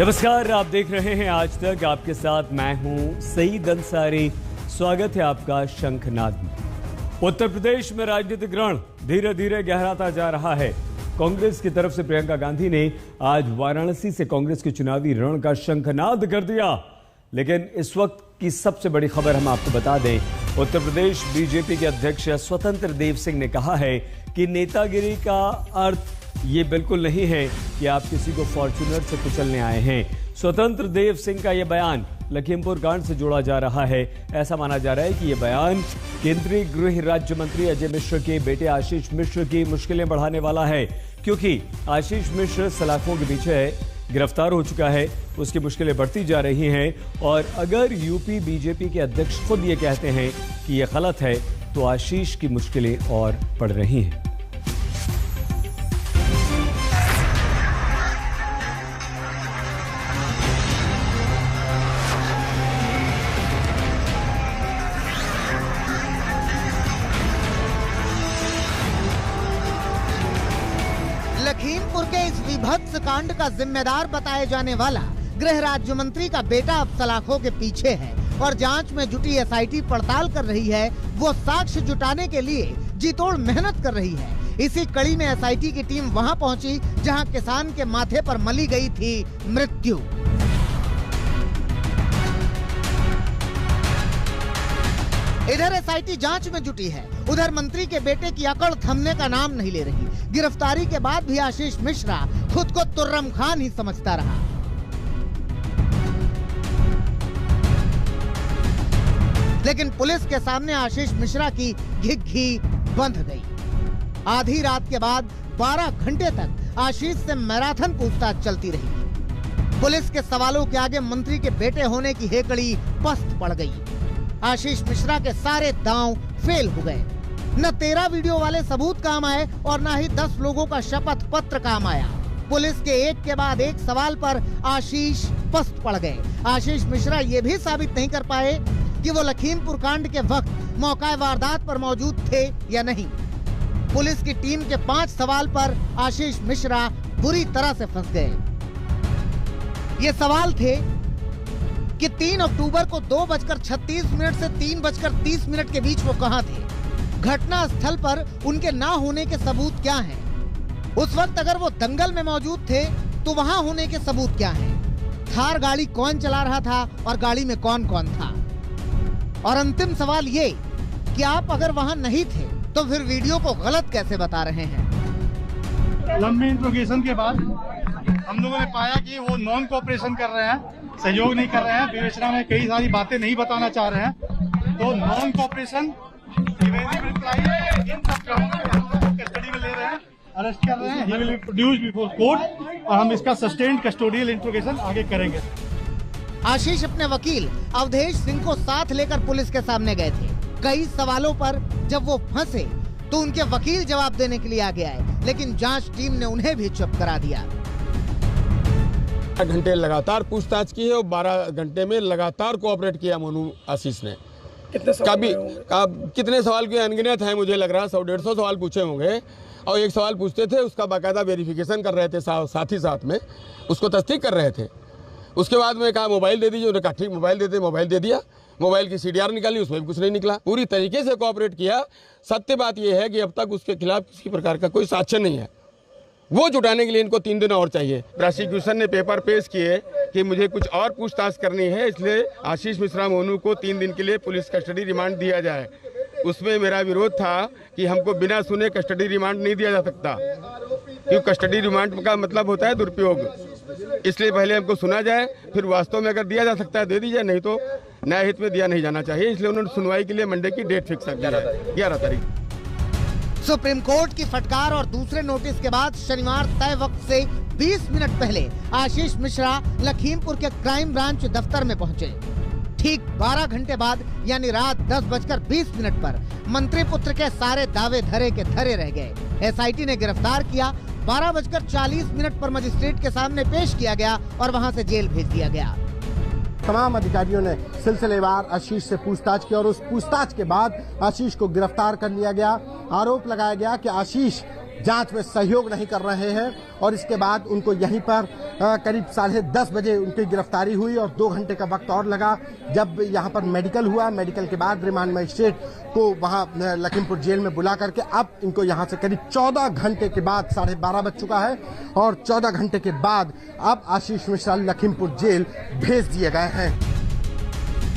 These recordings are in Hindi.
नमस्कार, आप देख रहे हैं आज तक। आपके साथ मैं हूं सईद अंसारी। स्वागत है आपका शंखनाद में। उत्तर प्रदेश में राजनीतिक रण धीरे धीरे गहराता जा रहा है। कांग्रेस की तरफ से प्रियंका गांधी ने आज वाराणसी से कांग्रेस के चुनावी रण का शंखनाद कर दिया। लेकिन इस वक्त की सबसे बड़ी खबर हम आपको बता दें। उत्तर प्रदेश बीजेपी के अध्यक्ष स्वतंत्र देव सिंह ने कहा है कि नेतागिरी का अर्थ ये बिल्कुल नहीं है कि आप किसी को फॉर्च्यूनर से कुचलने आए हैं। स्वतंत्र देव सिंह का यह बयान लखीमपुर कांड से जोड़ा जा रहा है। ऐसा माना जा रहा है कि यह बयान केंद्रीय गृह राज्य मंत्री अजय मिश्र के बेटे आशीष मिश्र की मुश्किलें बढ़ाने वाला है, क्योंकि आशीष मिश्र सलाखों के पीछे है, गिरफ्तार हो चुका है, उसकी मुश्किलें बढ़ती जा रही हैं। और अगर यूपी बीजेपी के अध्यक्ष खुद ये कहते हैं कि यह गलत है, तो आशीष की मुश्किलें और बढ़ रही हैं। लखीमपुर के इस विभत्स कांड का जिम्मेदार बताए जाने वाला गृह राज्य मंत्री का बेटा अब सलाखों के पीछे है और जांच में जुटी एसआईटी पड़ताल कर रही है। वो साक्ष्य जुटाने के लिए जी तोड़ मेहनत कर रही है। इसी कड़ी में एसआईटी की टीम वहां पहुंची जहां किसान के माथे पर मली गई थी मृत्यु। इधर एसआईटी जांच में जुटी है, उधर मंत्री के बेटे की अकड़ थमने का नाम नहीं ले रही। गिरफ्तारी के बाद भी आशीष मिश्रा खुद को तुर्रम खान ही समझता रहा। लेकिन पुलिस के सामने आशीष मिश्रा की घिघी बंध गई। आधी रात के बाद 12 घंटे तक आशीष से मैराथन पूछताछ चलती रही। पुलिस के सवालों के आगे मंत्री के बेटे होने की हेकड़ी पस्त पड़ गई। आशीष मिश्रा के सारे दांव फेल हो गए। न 13 वीडियो वाले सबूत काम आए और न ही 10 लोगों का शपथ पत्र काम आया। पुलिस के एक के बाद एक सवाल पर आशीष पस्त पड़ गए। आशीष मिश्रा ये भी साबित नहीं कर पाए कि वो लखीमपुर कांड के वक्त मौका वारदात पर मौजूद थे या नहीं। पुलिस की टीम के 5 सवाल पर आशीष मिश्रा बुरी तरह से फंस गए। ये सवाल थे कि 3 अक्टूबर को 2:36 से 3:30 के बीच वो कहां थे? घटना स्थल पर उनके ना होने के सबूत क्या हैं? उस वक्त अगर वो दंगल में मौजूद थे तो वहां होने के सबूत क्या हैं? थार गाड़ी कौन चला रहा था और गाड़ी में कौन कौन था? और अंतिम सवाल ये कि आप अगर वहां नहीं थे तो फिर वीडियो को गलत कैसे बता रहे हैं? लंबी इंट्रोगेशन के बाद हम लोगों ने पाया कि वो नॉन कोऑपरेशन कर रहे हैं, सहयोग नहीं कर रहे हैं, विवेचना में कई सारी बातें नहीं बताना चाह रहे हैं। तो नॉन कोऑपरेशन इन सब कस्टडी में ले रहे हैं, अरेस्ट कर रहे हैं। He will be produced before court और हम इसका सस्टेन्ड कस्टोडियल इंट्रोगेशन आगे करेंगे। आशीष अपने वकील अवधेश सिंह को साथ लेकर पुलिस के सामने गए थे। कई सवालों पर जब वो फंसे तो उनके वकील जवाब देने के लिए आगे आए, लेकिन जांच टीम ने उन्हें भी चुप करा दिया। 12 घंटे लगातार पूछताछ की है और 12 घंटे में लगातार कोऑपरेट किया मोनू आशीष ने। कितने सवाल के अनगिनत हैं, मुझे लग रहा है 100-150 सवाल पूछे होंगे। और एक सवाल पूछते थे, उसका बाकायदा वेरिफिकेशन कर रहे थे, साथ ही साथ में उसको तस्दीक कर रहे थे। उसके बाद में कहा मोबाइल दे दीजिए, उन्होंने कहा ठीक मोबाइल दे दिया। मोबाइल की CDR निकाली, उसमें भी कुछ नहीं निकला। पूरी तरीके से कोऑपरेट किया। सत्य बात यह है कि अब तक उसके खिलाफ किसी प्रकार का कोई साक्ष्य नहीं है। वो जुटाने के लिए इनको 3 दिन और चाहिए। प्रोसिक्यूशन ने पेपर पेश किए कि मुझे कुछ और पूछताछ करनी है, इसलिए आशीष मिश्रा मोनू को 3 दिन के लिए पुलिस कस्टडी रिमांड दिया जाए। उसमें मेरा विरोध था कि हमको बिना सुने कस्टडी रिमांड नहीं दिया जा सकता, क्योंकि कस्टडी रिमांड का मतलब होता है दुरुपयोग। इसलिए पहले हमको सुना जाए, फिर वास्तव में अगर दिया जा सकता है दे दीजिए, नहीं तो न्याय हित में दिया नहीं जाना चाहिए। इसलिए उन्होंने सुनवाई के लिए मंडे की डेट फिक्स कर दी है 11 तारीख। सुप्रीम कोर्ट की फटकार और दूसरे नोटिस के बाद शनिवार तय वक्त से 20 मिनट पहले आशीष मिश्रा लखीमपुर के क्राइम ब्रांच दफ्तर में पहुंचे। ठीक 12 घंटे बाद यानी रात 10:20 पर मंत्री पुत्र के सारे दावे धरे के धरे रह गए। एसआईटी ने गिरफ्तार किया। 12:40 पर मजिस्ट्रेट के सामने पेश किया गया और वहां से जेल भेज दिया गया। तमाम अधिकारियों ने सिलसिलेवार आशीष से पूछताछ की और उस पूछताछ के बाद आशीष को गिरफ्तार कर लिया गया। आरोप लगाया गया कि आशीष जांच में सहयोग नहीं कर रहे हैं और इसके बाद उनको यहीं पर करीब 10:30 बजे उनकी गिरफ्तारी हुई और 2 घंटे का वक्त और लगा। जब यहाँ पर मेडिकल हुआ, मेडिकल के बाद रिमांड मजिस्ट्रेट को वहाँ लखीमपुर जेल में बुला करके अब इनको यहाँ से करीब 14 घंटे के बाद 12:30 बज चुका है और 14 घंटे के बाद अब आशीष मिश्रा लखीमपुर जेल भेज दिए गए हैं।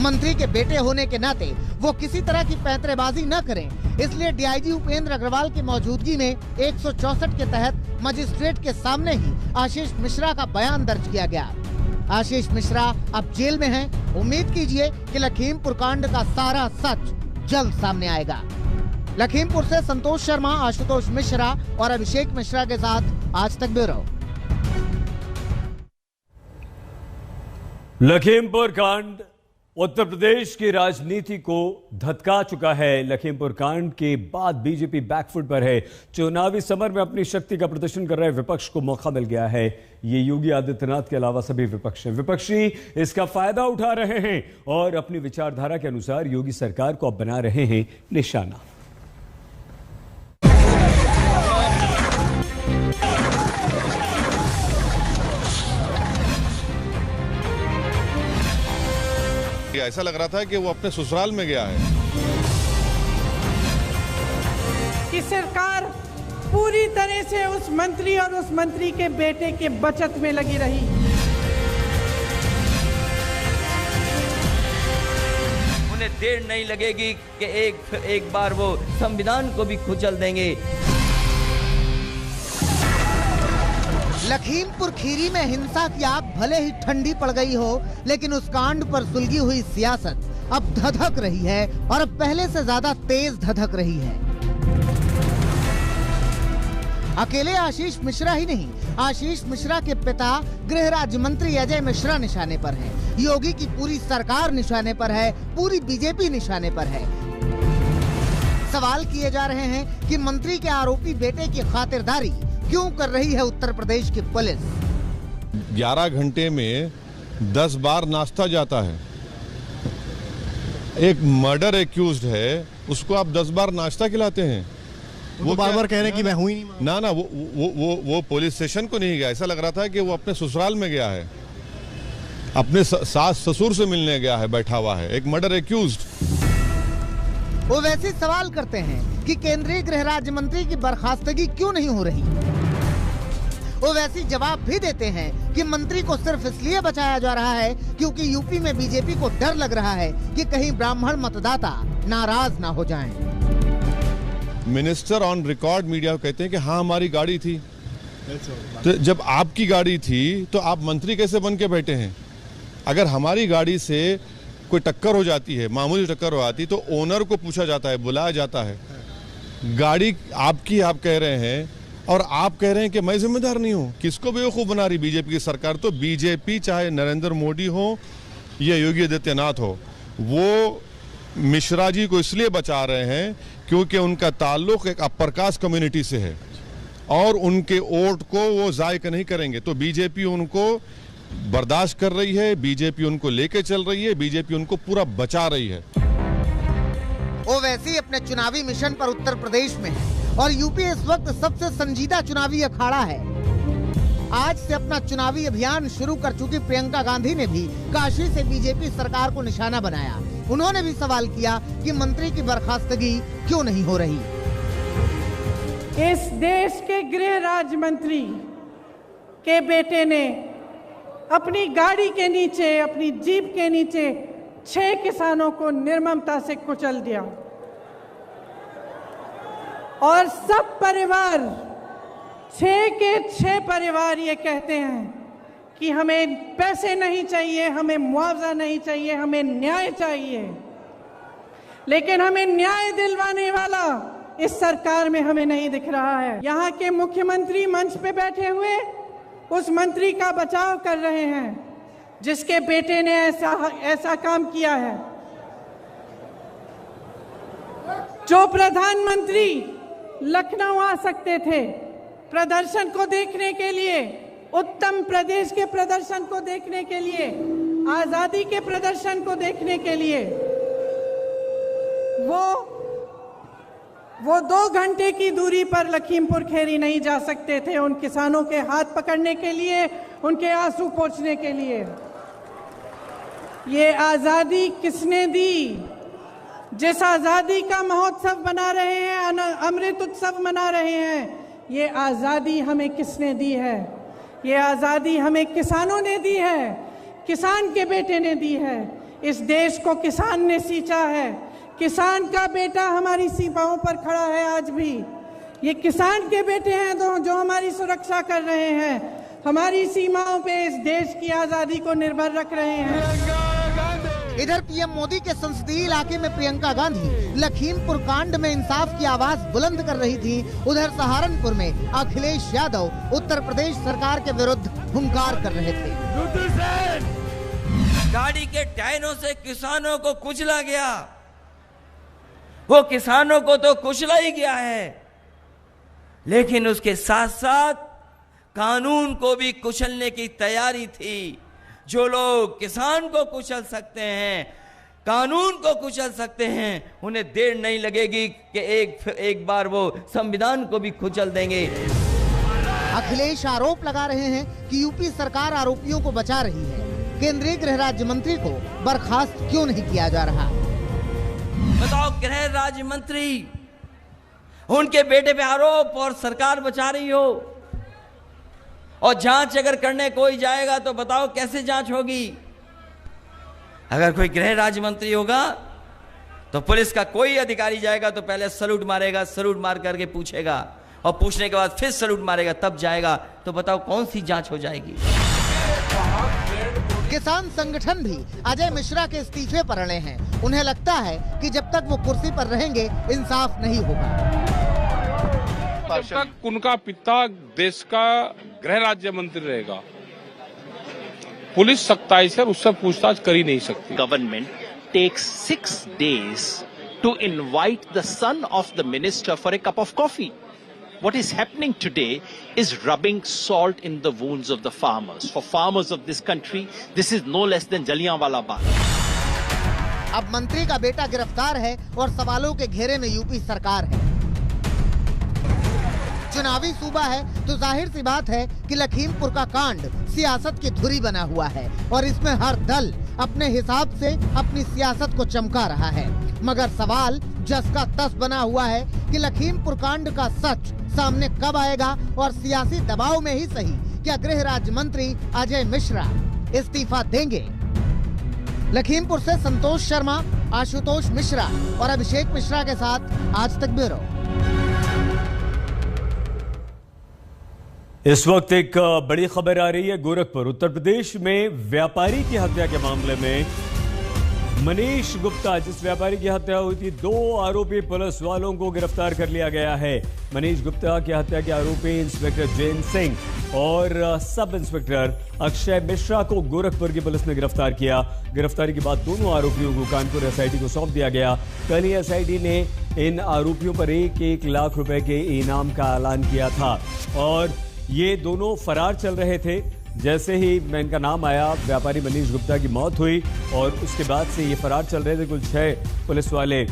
मंत्री के बेटे होने के नाते वो किसी तरह की पैंतरेबाजी न करें, इसलिए डीआईजी उपेंद्र अग्रवाल की मौजूदगी में 164 के तहत मजिस्ट्रेट के सामने ही आशीष मिश्रा का बयान दर्ज किया गया। आशीष मिश्रा अब जेल में हैं। उम्मीद कीजिए कि लखीमपुर कांड का सारा सच जल्द सामने आएगा। लखीमपुर से संतोष शर्मा, आशुतोष मिश्रा और अभिषेक मिश्रा के साथ आज तक ब्यूरो। लखीमपुर कांड उत्तर प्रदेश की राजनीति को धतका चुका है। लखीमपुर कांड के बाद बीजेपी बैकफुट पर है। चुनावी समर में अपनी शक्ति का प्रदर्शन कर रहे विपक्ष को मौका मिल गया है। ये योगी आदित्यनाथ के अलावा सभी विपक्षी इसका फायदा उठा रहे हैं और अपनी विचारधारा के अनुसार योगी सरकार को अब बना रहे हैं निशाना। ऐसा लग रहा था कि वो अपने ससुराल में गया है। कि सरकार पूरी तरह से उस मंत्री और उस मंत्री के बेटे के बचत में लगी रही। उन्हें देर नहीं लगेगी कि एक बार वो संविधान को भी कुचल देंगे। लखीमपुर खीरी में हिंसा की आग भले ही ठंडी पड़ गई हो, लेकिन उस कांड पर सुलगी हुई सियासत अब धधक रही है और अब पहले से ज्यादा तेज धधक रही है। अकेले आशीष मिश्रा ही नहीं, आशीष मिश्रा के पिता गृह राज्य मंत्री अजय मिश्रा निशाने पर हैं। योगी की पूरी सरकार निशाने पर है, पूरी बीजेपी निशाने पर है। सवाल किए जा रहे हैं कि मंत्री के आरोपी बेटे की खातिरदारी क्यों कर रही है उत्तर प्रदेश की पुलिस। 11 घंटे में 10 बार नाश्ता जाता है। एक मर्डर एक्यूज्ड है, उसको आप 10 बार नाश्ता खिलाते हैं। वो बार-बार कह रहे हैं कि मैं हूं ही नहीं। ना वो पुलिस स्टेशन को नहीं गया। ऐसा लग रहा था कि वो अपने ससुराल में गया है, अपने सास ससुर से मिलने गया है, बैठा हुआ है। एक मर्डर एक्यूज्ड। वो वैसे सवाल करते हैं कि केंद्रीय गृह राज्य मंत्री की बर्खास्तगी क्यों नहीं हो रही। वो वैसी जवाब भी देते हैं कि मंत्री को सिर्फ इसलिए बचाया जा रहा है क्योंकि यूपी में बीजेपी को डर लग रहा है कि कहीं ब्राह्मण मतदाता नाराज ना हो जाएं। मिनिस्टर ऑन रिकॉर्ड मीडिया को कहते हैं कि हाँ हमारी गाड़ी थी। तो जब आपकी गाड़ी थी तो आप मंत्री कैसे बन के बैठे हैं? अगर हमारी गाड़ी से कोई टक्कर हो जाती है, मामूली टक्कर हो जाती, तो ओनर को पूछा जाता है, बुलाया जाता है। गाड़ी आपकी आप कह रहे हैं और आप कह रहे हैं कि मैं जिम्मेदार नहीं हूं। किसको बेवकूफ बना रही बीजेपी की सरकार? तो बीजेपी चाहे नरेंद्र मोदी हो या योगी आदित्यनाथ हो, वो मिश्रा जी को इसलिए बचा रहे हैं क्योंकि उनका ताल्लुक एक अपर कास्ट कम्युनिटी से है और उनके वोट को वो जायका नहीं करेंगे। तो बीजेपी उनको बर्दाश्त कर रही है, बीजेपी उनको लेके चल रही है, बीजेपी उनको पूरा बचा रही है। वो वैसे ही अपने चुनावी मिशन पर उत्तर प्रदेश में है और यूपी इस वक्त सबसे संजीदा चुनावी अखाड़ा है। आज से अपना चुनावी अभियान शुरू कर चुकी प्रियंका गांधी ने भी काशी से बीजेपी सरकार को निशाना बनाया। उन्होंने भी सवाल किया कि मंत्री की बर्खास्तगी क्यों नहीं हो रही। इस देश के गृह राज्य मंत्री के बेटे ने अपनी गाड़ी के नीचे, अपनी जीप के नीचे 6 किसानों को निर्ममता से कुचल दिया और सब परिवार, 6 के 6 परिवार ये कहते हैं कि हमें पैसे नहीं चाहिए, हमें मुआवजा नहीं चाहिए, हमें न्याय चाहिए। लेकिन हमें न्याय दिलवाने वाला इस सरकार में हमें नहीं दिख रहा है। यहाँ के मुख्यमंत्री मंच पे बैठे हुए उस मंत्री का बचाव कर रहे हैं जिसके बेटे ने ऐसा काम किया है। जो प्रधानमंत्री लखनऊ आ सकते थे प्रदर्शन को देखने के लिए, उत्तम प्रदेश के प्रदर्शन को देखने के लिए, आजादी के प्रदर्शन को देखने के लिए, वो 2 घंटे की दूरी पर लखीमपुर खेरी नहीं जा सकते थे उन किसानों के हाथ पकड़ने के लिए, उनके आंसू पोंछने के लिए। ये आज़ादी किसने दी? जिस आज़ादी का महोत्सव मना रहे हैं, अमृत उत्सव मना रहे हैं, ये आज़ादी हमें किसने दी है? ये आज़ादी हमें किसानों ने दी है, किसान के बेटे ने दी है। इस देश को किसान ने सींचा है, किसान का बेटा हमारी सीमाओं पर खड़ा है आज भी। ये किसान के बेटे हैं जो हमारी सुरक्षा कर रहे हैं, हमारी सीमाओं पे इस देश की आज़ादी को निर्भर रख रहे हैं। इधर पीएम मोदी के संसदीय इलाके में प्रियंका गांधी लखीमपुर कांड में इंसाफ की आवाज बुलंद कर रही थी। उधर सहारनपुर में अखिलेश यादव उत्तर प्रदेश सरकार के विरुद्ध हुंकार कर रहे थे। गाड़ी के टायरों से किसानों को कुचला गया, वो किसानों को तो कुचला ही गया है, लेकिन उसके साथ साथ कानून को भी कुचलने की तैयारी थी। जो लोग किसान को कुचल सकते हैं, कानून को कुचल सकते हैं, उन्हें देर नहीं लगेगी कि एक बार वो संविधान को भी कुचल देंगे। अखिलेश आरोप लगा रहे हैं कि यूपी सरकार आरोपियों को बचा रही है। केंद्रीय गृह राज्य मंत्री को बर्खास्त क्यों नहीं किया जा रहा? बताओ, गृह राज्य मंत्री, उनके बेटे पे आरोप और सरकार बचा रही हो, और जांच अगर करने कोई जाएगा तो बताओ कैसे जांच होगी? अगर कोई गृह राज्य मंत्री होगा तो पुलिस का कोई अधिकारी जाएगा तो पहले सैल्यूट मारेगा, सैल्यूट मार करके पूछेगा, और पूछने के बाद फिर सैल्यूट मारेगा, तब जाएगा। तो बताओ कौन सी जांच हो जाएगी? किसान संगठन भी अजय मिश्रा के इस्तीफे पर अड़े हैं। उन्हें लगता है कि जब तक वो कुर्सी पर रहेंगे इंसाफ नहीं होगा। जब तक उनका पिता देश का गृह राज्य मंत्री रहेगा, पुलिस सख्ताई से उससे पूछताछ कर ही नहीं सकती। Government takes 6 days to invite the son of the minister for a cup of coffee. What is happening today is rubbing salt in the wounds of the farmers. For farmers of this country, this is no less than Jallianwala Bagh. अब मंत्री का बेटा गिरफ्तार है और सवालों के घेरे में यूपी सरकार है। चुनावी सूबा है तो जाहिर सी बात है कि लखीमपुर का कांड सियासत की धुरी बना हुआ है और इसमें हर दल अपने हिसाब से अपनी सियासत को चमका रहा है। मगर सवाल जस का तस बना हुआ है कि लखीमपुर कांड का सच सामने कब आएगा और सियासी दबाव में ही सही क्या गृह राज्य मंत्री अजय मिश्रा इस्तीफा देंगे? लखीमपुर से संतोष शर्मा, आशुतोष मिश्रा और अभिषेक मिश्रा के साथ आज तक ब्यूरो। इस वक्त एक बड़ी खबर आ रही है गोरखपुर उत्तर प्रदेश में व्यापारी की हत्या के मामले में मनीष गुप्ता, जिस व्यापारी की हत्या हुई थी, 2 आरोपी पुलिस वालों को गिरफ्तार कर लिया गया है। मनीष गुप्ता की हत्या के आरोपी इंस्पेक्टर जैन सिंह और सब इंस्पेक्टर अक्षय मिश्रा को गोरखपुर की पुलिस ने गिरफ्तार किया। गिरफ्तारी के बाद दोनों आरोपियों को कानपुर एसआईटी को सौंप दिया गया। कल ही एसआईटी ने इन आरोपियों पर 1-1 लाख रुपए के इनाम का ऐलान किया था और ये दोनों फरार चल रहे थे। जैसे ही मैं इनका नाम आया, व्यापारी मनीष गुप्ता की मौत हुई और उसके बाद से ये फरार चल रहे थे। कुल 6 पुलिस वाले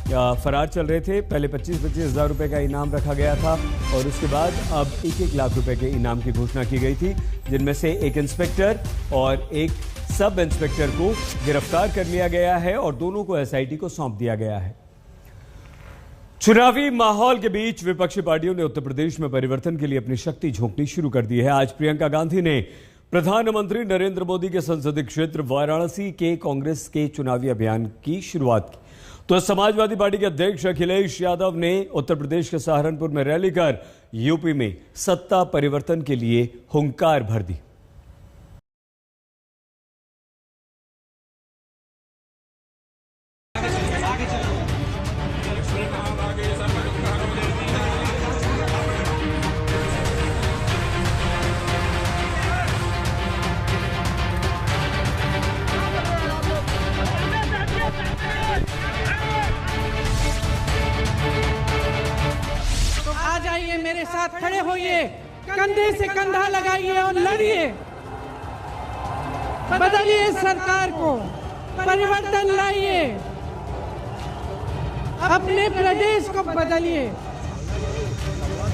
फरार चल रहे थे। पहले 25-25 हज़ार रुपए का इनाम रखा गया था और उसके बाद अब 1-1 लाख रुपए के इनाम की घोषणा की गई थी, जिनमें से एक इंस्पेक्टर और एक सब इंस्पेक्टर को गिरफ्तार कर लिया गया है और दोनों को एसआईटी को सौंप दिया गया है। चुनावी माहौल के बीच विपक्षी पार्टियों ने उत्तर प्रदेश में परिवर्तन के लिए अपनी शक्ति झोंकनी शुरू कर दी है। आज प्रियंका गांधी ने प्रधानमंत्री नरेंद्र मोदी के संसदीय क्षेत्र वाराणसी के कांग्रेस के चुनावी अभियान की शुरुआत की, तो समाजवादी पार्टी के अध्यक्ष अखिलेश यादव ने उत्तर प्रदेश के सहारनपुर में रैली कर यूपी में सत्ता परिवर्तन के लिए हुंकार भर दी। मेरे साथ खड़े होइए, कंधे से कंधा लगाइए और लड़िए। बदलिए सरकार को, परिवर्तन लाइए। अपने प्रदेश को बदलिए।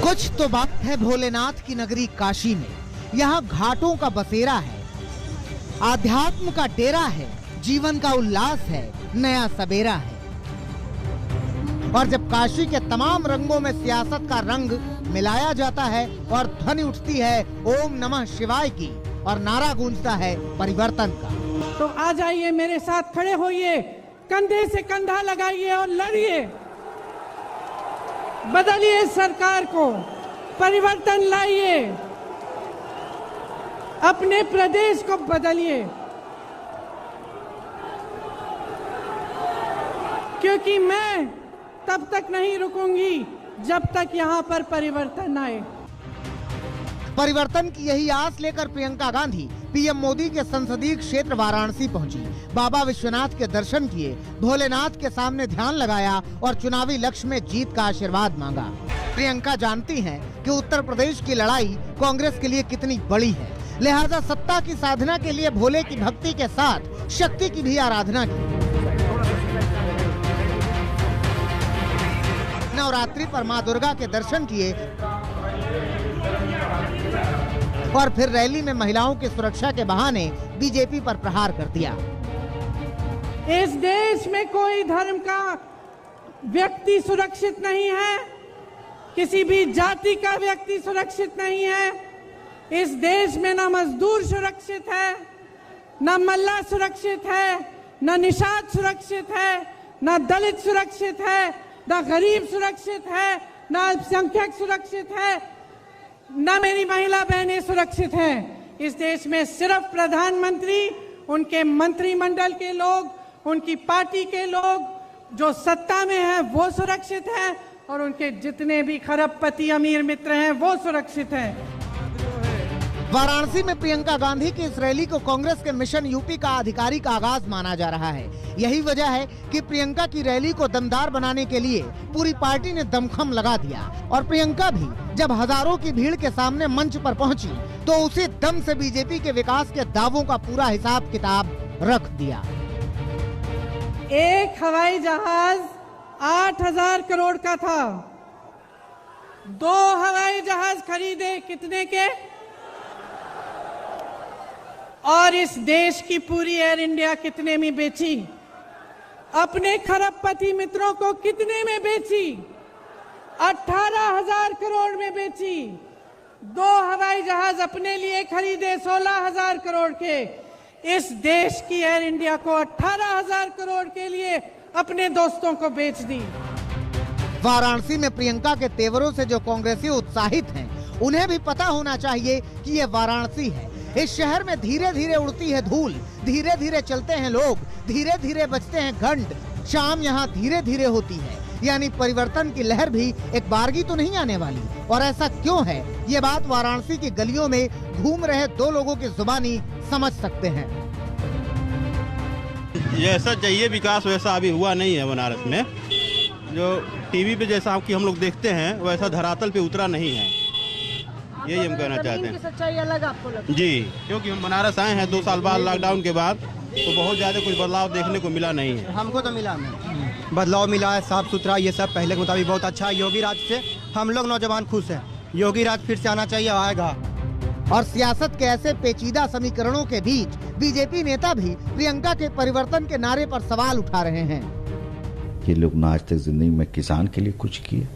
कुछ तो बात है भोलेनाथ की नगरी काशी में। यहाँ घाटों का बसेरा है, आध्यात्म का डेरा है, जीवन का उल्लास है, नया सवेरा है। और जब काशी के तमाम रंगों में सियासत का रंग मिलाया जाता है और ध्वनि उठती है ओम नमः शिवाय की और नारा गूंजता है परिवर्तन का, तो आ जाइए, मेरे साथ खड़े होइए, कंधे से कंधा लगाइए और लड़िए। बदलिए सरकार को, परिवर्तन लाइए, अपने प्रदेश को बदलिए, क्योंकि मैं तब तक नहीं रुकूंगी जब तक यहाँ पर परिवर्तन आए। परिवर्तन की यही आस लेकर प्रियंका गांधी पीएम मोदी के संसदीय क्षेत्र वाराणसी पहुंची। बाबा विश्वनाथ के दर्शन किए, भोलेनाथ के सामने ध्यान लगाया और चुनावी लक्ष्य में जीत का आशीर्वाद मांगा। प्रियंका जानती हैं कि उत्तर प्रदेश की लड़ाई कांग्रेस के लिए कितनी बड़ी है, लिहाजा सत्ता की साधना के लिए भोले की भक्ति के साथ शक्ति की भी आराधना की। नवरात्रि पर मां दुर्गा के दर्शन किए और फिर रैली में महिलाओं की सुरक्षा के बहाने बीजेपी पर प्रहार कर दिया। इस देश में कोई धर्म का व्यक्ति सुरक्षित नहीं है, किसी भी जाति का व्यक्ति सुरक्षित नहीं है। इस देश में ना मजदूर सुरक्षित है, ना मल्ला सुरक्षित है, ना निषाद सुरक्षित है, ना दलित सुरक्षित है, ना गरीब सुरक्षित है, ना अल्पसंख्यक सुरक्षित है, ना मेरी महिला बहनें सुरक्षित हैं। इस देश में सिर्फ प्रधानमंत्री, उनके मंत्रिमंडल के लोग, उनकी पार्टी के लोग जो सत्ता में हैं वो सुरक्षित हैं और उनके जितने भी खरबपति अमीर मित्र हैं वो सुरक्षित हैं। वाराणसी में प्रियंका गांधी की इस रैली को कांग्रेस के मिशन यूपी का आधिकारिक आगाज माना जा रहा है। यही वजह है कि प्रियंका की रैली को दमदार बनाने के लिए पूरी पार्टी ने दमखम लगा दिया और प्रियंका भी जब हजारों की भीड़ के सामने मंच पर पहुंची तो उसी दम से बीजेपी के विकास के दावों का पूरा हिसाब किताब रख दिया। एक हवाई जहाज 8,000 करोड़ का था, 2 हवाई जहाज खरीदे कितने के, और इस देश की पूरी एयर इंडिया कितने में बेची, अपने खरबपति मित्रों को कितने में बेची, 18,000 करोड़ में बेची। 2 हवाई जहाज अपने लिए खरीदे 16,000 करोड़ के, इस देश की एयर इंडिया को 18,000 करोड़ के लिए अपने दोस्तों को बेच दी। वाराणसी में प्रियंका के तेवरों से जो कांग्रेसी उत्साहित हैं, उन्हें भी पता होना चाहिए कि ये वाराणसी है। इस शहर में धीरे धीरे उड़ती है धूल, धीरे धीरे चलते हैं लोग, धीरे धीरे बजते हैं घंट, शाम यहाँ धीरे धीरे होती है। यानी परिवर्तन की लहर भी एक बारगी तो नहीं आने वाली। और ऐसा क्यों है, ये बात वाराणसी की गलियों में घूम रहे 2 लोगों की जुबानी समझ सकते हैं। जैसा चाहिए विकास वैसा अभी हुआ नहीं है बनारस में। जो टीवी पे जैसा कि हम लोग देखते हैं वैसा धरातल पे उतरा नहीं है, यही हम कहना चाहते हैं। सच्चाई अलग आपको लगता है? जी, क्योंकि हम बनारस आए हैं 2 साल बाद लॉकडाउन के बाद, तो बहुत ज़्यादा कुछ बदलाव देखने को मिला नहीं है। हमको तो मिला नहीं, बदलाव मिला है, साफ सुथरा, ये सब पहले के मुताबिक बहुत अच्छा है। योगी राज से हम लोग नौजवान खुश हैं, योगी राज फिर से आना चाहिए, आएगा। और सियासत के ऐसे पेचीदा समीकरणों के बीच बीजेपी नेता भी प्रियंका के परिवर्तन के नारे पर सवाल उठा रहे हैं। ये लोग न आज तक जिंदगी में किसान के लिए कुछ किए,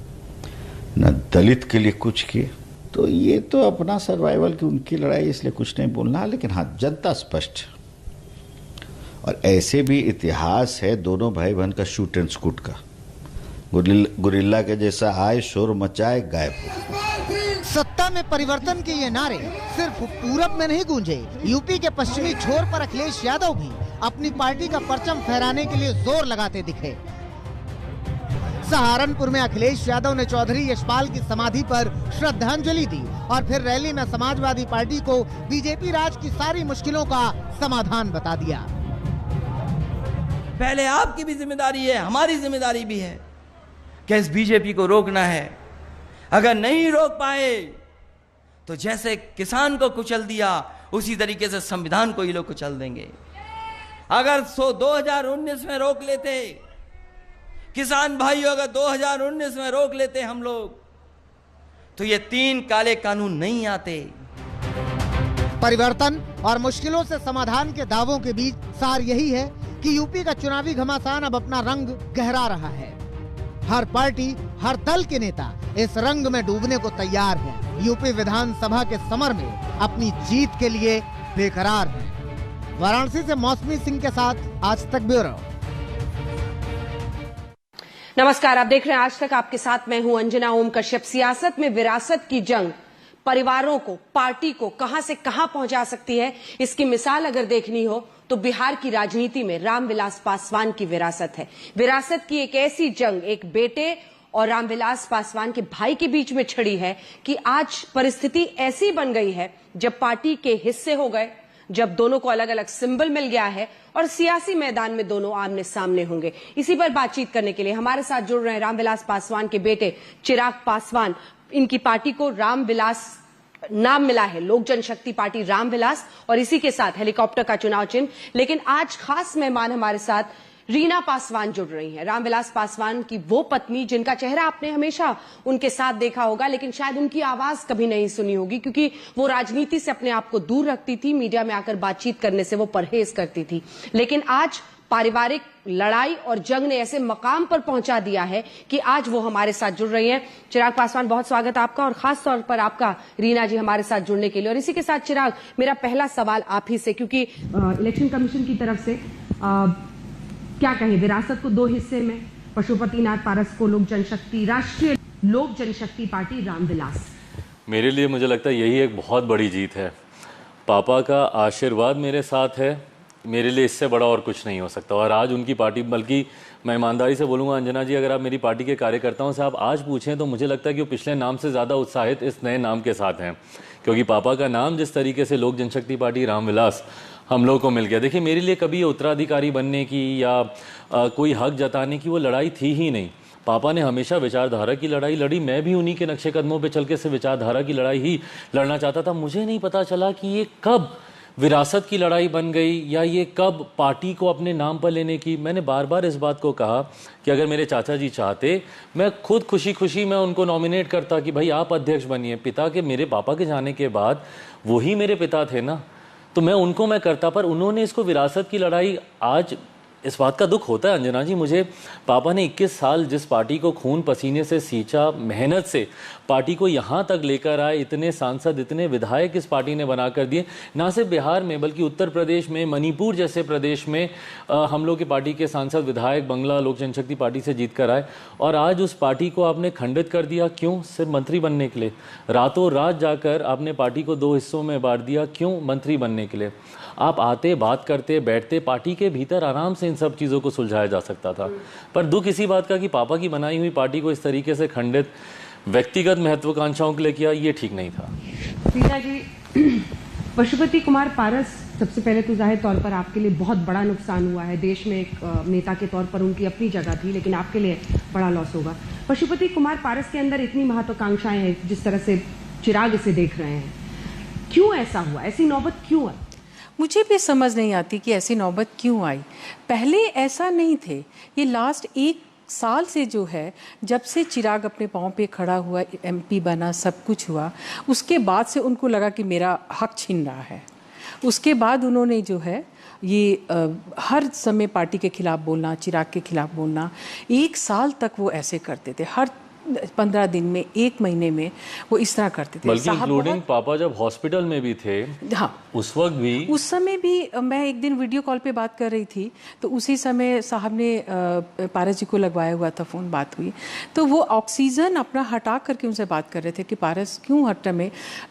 न दलित के लिए कुछ किए, तो ये तो अपना सर्वाइवल की उनकी लड़ाई, इसलिए कुछ नहीं बोलना। लेकिन हाँ, जनता स्पष्ट, और ऐसे भी इतिहास है दोनों भाई बहन का शूट एंड स्कूट का, गुरिल्ला के जैसा आए, शोर मचाए, गायब हो। सत्ता में परिवर्तन के ये नारे सिर्फ पूरब में नहीं गूंजे, यूपी के पश्चिमी छोर पर अखिलेश यादव भी अपनी पार्टी का परचम फहराने के लिए जोर लगाते दिखे। सहारनपुर में अखिलेश यादव ने चौधरी यशपाल की समाधि पर श्रद्धांजलि दी और फिर रैली में समाजवादी पार्टी को बीजेपी राज की सारी मुश्किलों का समाधान बता दिया। पहले आपकी भी जिम्मेदारी है, हमारी जिम्मेदारी भी है कि इस बीजेपी को रोकना है। अगर नहीं रोक पाए तो जैसे किसान को कुचल दिया उसी तरीके से संविधान को ये लोग कुचल देंगे। अगर 2019 में रोक लेते किसान भाइयों अगर 2019 में रोक लेते हम लोग तो ये 3 काले कानून नहीं आते। परिवर्तन और मुश्किलों से समाधान के दावों के बीच सार यही है कि यूपी का चुनावी घमासान अब अपना रंग गहरा रहा है। हर पार्टी, हर दल के नेता इस रंग में डूबने को तैयार हैं। यूपी विधानसभा के समर में अपनी जीत के लिए बेकरार हैं। वाराणसी से मौसमी सिंह के साथ आज तक ब्यूरो। नमस्कार, आप देख रहे हैं आज तक, आपके साथ मैं हूं अंजना ओम कश्यप। सियासत में विरासत की जंग परिवारों को, पार्टी को कहां से कहां पहुंचा सकती है, इसकी मिसाल अगर देखनी हो तो बिहार की राजनीति में रामविलास पासवान की विरासत है। विरासत की एक ऐसी जंग एक बेटे और रामविलास पासवान के भाई के बीच में छिड़ी है कि आज परिस्थिति ऐसी बन गई है जब पार्टी के हिस्से हो गए, जब दोनों को अलग अलग सिंबल मिल गया है और सियासी मैदान में दोनों आमने सामने होंगे। इसी पर बातचीत करने के लिए हमारे साथ जुड़ रहे हैं रामविलास पासवान के बेटे चिराग पासवान। इनकी पार्टी को रामविलास नाम मिला है, लोक जनशक्ति पार्टी रामविलास, और इसी के साथ हेलीकॉप्टर का चुनाव चिन्ह। लेकिन आज खास मेहमान हमारे साथ रीना पासवान जुड़ रही हैं, रामविलास पासवान की वो पत्नी जिनका चेहरा आपने हमेशा उनके साथ देखा होगा, लेकिन शायद उनकी आवाज कभी नहीं सुनी होगी क्योंकि वो राजनीति से अपने आप को दूर रखती थी, मीडिया में आकर बातचीत करने से वो परहेज करती थी। लेकिन आज पारिवारिक लड़ाई और जंग ने ऐसे मकाम पर पहुंचा दिया है कि आज वो हमारे साथ जुड़ रही हैं। चिराग पासवान, बहुत स्वागत आपका, और खास तौर पर आपका रीना जी हमारे साथ जुड़ने के लिए। और इसी के साथ चिराग, मेरा पहला सवाल आप ही से, क्योंकि इलेक्शन कमीशन की तरफ से क्या कहें, विरासत को 2 हिस्से में, पशुपतिनाथ पारस को लोक जनशक्ति, राष्ट्रीय लोक जनशक्ति पार्टी रामविलास। मेरे लिए मुझे लगता है यही एक बहुत बड़ी जीत है। पापा का आशीर्वाद मेरे साथ है, मेरे लिए इससे बड़ा और कुछ नहीं हो सकता। और आज उनकी पार्टी, बल्कि मैं ईमानदारी से बोलूँगा अंजना जी, अगर आप मेरी पार्टी के कार्यकर्ताओं से आप आज पूछें तो मुझे लगता है कि वो पिछले नाम से ज़्यादा उत्साहित इस नए नाम के साथ हैं, क्योंकि पापा का नाम जिस तरीके से लोक जनशक्ति पार्टी रामविलास हम लोग को मिल गया। देखिए, मेरे लिए कभी उत्तराधिकारी बनने की या कोई हक जताने की वो लड़ाई थी ही नहीं। पापा ने हमेशा विचारधारा की लड़ाई लड़ी, मैं भी उन्हीं के नक्शे कदमों पे चल के से विचारधारा की लड़ाई ही लड़ना चाहता था। मुझे नहीं पता चला कि ये कब विरासत की लड़ाई बन गई या ये कब पार्टी को अपने नाम पर लेने की। मैंने बार बार इस बात को कहा कि अगर मेरे चाचा जी चाहते, मैं खुद खुशी खुशी मैं उनको नॉमिनेट करता कि भाई आप अध्यक्ष बनिए। पिता के, मेरे पापा के जाने के बाद वही मेरे पिता थे ना, तो मैं उनको मैं करता, पर उन्होंने इसको विरासत की लड़ाई। आज इस बात का दुख होता है अंजना जी मुझे, पापा ने 21 साल जिस पार्टी को खून पसीने से सींचा, मेहनत से पार्टी को यहाँ तक लेकर आए, इतने सांसद, इतने विधायक इस पार्टी ने बना कर दिए, ना सिर्फ बिहार में बल्कि उत्तर प्रदेश में, मणिपुर जैसे प्रदेश में हम लोग की पार्टी के सांसद, विधायक बंगला लोक जनशक्ति पार्टी से जीत कर आए। और आज उस पार्टी को आपने खंडित कर दिया, क्यों? सिर्फ मंत्री बनने के लिए। रातों रात जाकर आपने पार्टी को 2 हिस्सों में बांट दिया, क्यों? मंत्री बनने के लिए। आप आते, बात करते, बैठते, पार्टी के भीतर आराम से इन सब चीज़ों को सुलझाया जा सकता था। पर दुख इसी बात का कि पापा की बनाई हुई पार्टी को इस तरीके से खंडित व्यक्तिगत महत्वाकांक्षाओं के लिए किया, ये ठीक नहीं था। रीना जी, पशुपति कुमार पारस, सबसे पहले तो जाहिर तौर पर आपके लिए बहुत बड़ा नुकसान हुआ है। देश में एक नेता के तौर पर उनकी अपनी जगह थी, लेकिन आपके लिए बड़ा लॉस होगा। पशुपति कुमार पारस के अंदर इतनी महत्वाकांक्षाएं हैं, जिस तरह से चिराग इसे देख रहे हैं, क्यों ऐसा हुआ? ऐसी नौबत क्यों आई? मुझे भी समझ नहीं आती कि ऐसी नौबत क्यों आई। पहले ऐसा नहीं थे, ये लास्ट 1 साल से जो है, जब से चिराग अपने पाँव पे खड़ा हुआ, MP बना, सब कुछ हुआ, उसके बाद से उनको लगा कि मेरा हक छीन रहा है। उसके बाद उन्होंने जो है ये हर समय पार्टी के खिलाफ बोलना, चिराग के खिलाफ बोलना, 1 साल तक वो ऐसे करते थे। हर 15 दिन में, 1 महीने में वो इस तरह करते थे। बल्कि इंक्लूडिंग पापा जब हॉस्पिटल में भी थे, हाँ, उस वक्त भी, उस समय भी मैं एक दिन वीडियो कॉल पे बात कर रही थी, तो उसी समय साहब ने पारस जी को लगवाया हुआ था फ़ोन, बात हुई, तो वो ऑक्सीजन अपना हटा करके उनसे बात कर रहे थे कि पारस क्यों हर टाइम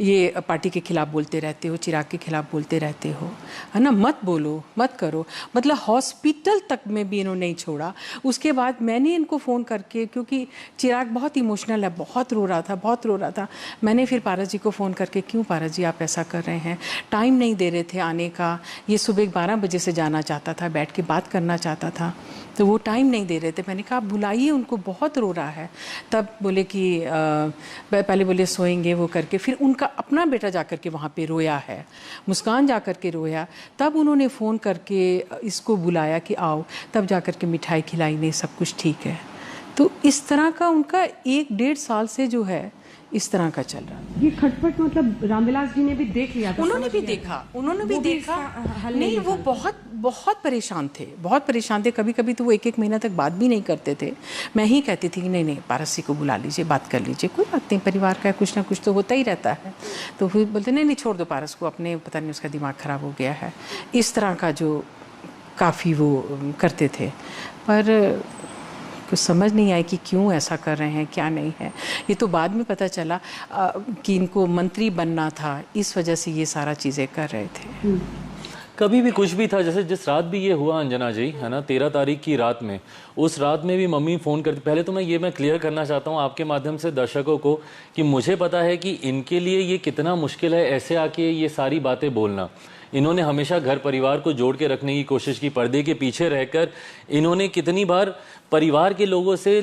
ये पार्टी के खिलाफ बोलते रहते हो, चिराग के खिलाफ बोलते रहते हो, है ना, मत बोलो, मत करो। मतलब हॉस्पिटल तक में भी इन्होंने नहीं छोड़ा। उसके बाद मैंने इनको फ़ोन करके, क्योंकि चिराग बहुत बहुत इमोशनल है, बहुत रो रहा था, बहुत रो रहा था। मैंने फिर पारस जी को फ़ोन करके, क्यों पारस जी आप ऐसा कर रहे हैं, टाइम नहीं दे रहे थे आने का, ये सुबह 12 बजे से जाना चाहता था, बैठ के बात करना चाहता था, तो वो टाइम नहीं दे रहे थे। मैंने कहा आप बुलाइए उनको, बहुत रो रहा है। तब बोले कि पहले बोले सोएंगे वो करके, फिर उनका अपना बेटा जा कर के वहाँ पे रोया है, मुस्कान जा कर के रोया। तब उन्होंने फ़ोन करके इसको बुलाया कि आओ, तब जा कर के मिठाई खिलाई, नहीं सब कुछ ठीक है। तो इस तरह का उनका 1-1.5 साल से जो है इस तरह का चल रहा है। ये खटपट मतलब रामविलास जी ने भी देख लिया था, उन्होंने भी देखा नहीं, वो बहुत बहुत परेशान थे, बहुत परेशान थे। कभी कभी तो वो 1-1 महीना तक बात भी नहीं करते थे। मैं ही कहती थी कि नहीं पारस जी को बुला लीजिए, बात कर लीजिए, कोई बात नहीं, परिवार का कुछ ना कुछ तो होता ही रहता है। तो फिर बोलते नहीं छोड़ दो पारस को, अपने पता नहीं उसका दिमाग ख़राब हो गया है, इस तरह का जो काफ़ी वो करते थे। पर कुछ समझ नहीं आई कि क्यों ऐसा कर रहे हैं, क्या नहीं है। ये तो बाद में पता चला कि इनको मंत्री बनना था, इस वजह से ये सारा चीज़ें कर रहे थे। कभी भी कुछ भी था, जैसे जिस रात भी ये हुआ अंजना जी, है ना, 13 तारीख की रात में, उस रात में भी मम्मी फ़ोन करती। पहले तो मैं क्लियर करना चाहता हूँ आपके माध्यम से दर्शकों को कि मुझे पता है कि इनके लिए ये कितना मुश्किल है ऐसे आके ये सारी बातें बोलना। इन्होंने हमेशा घर परिवार को जोड़ के रखने की कोशिश की, पर्दे के पीछे रहकर इन्होंने कितनी बार परिवार के लोगों से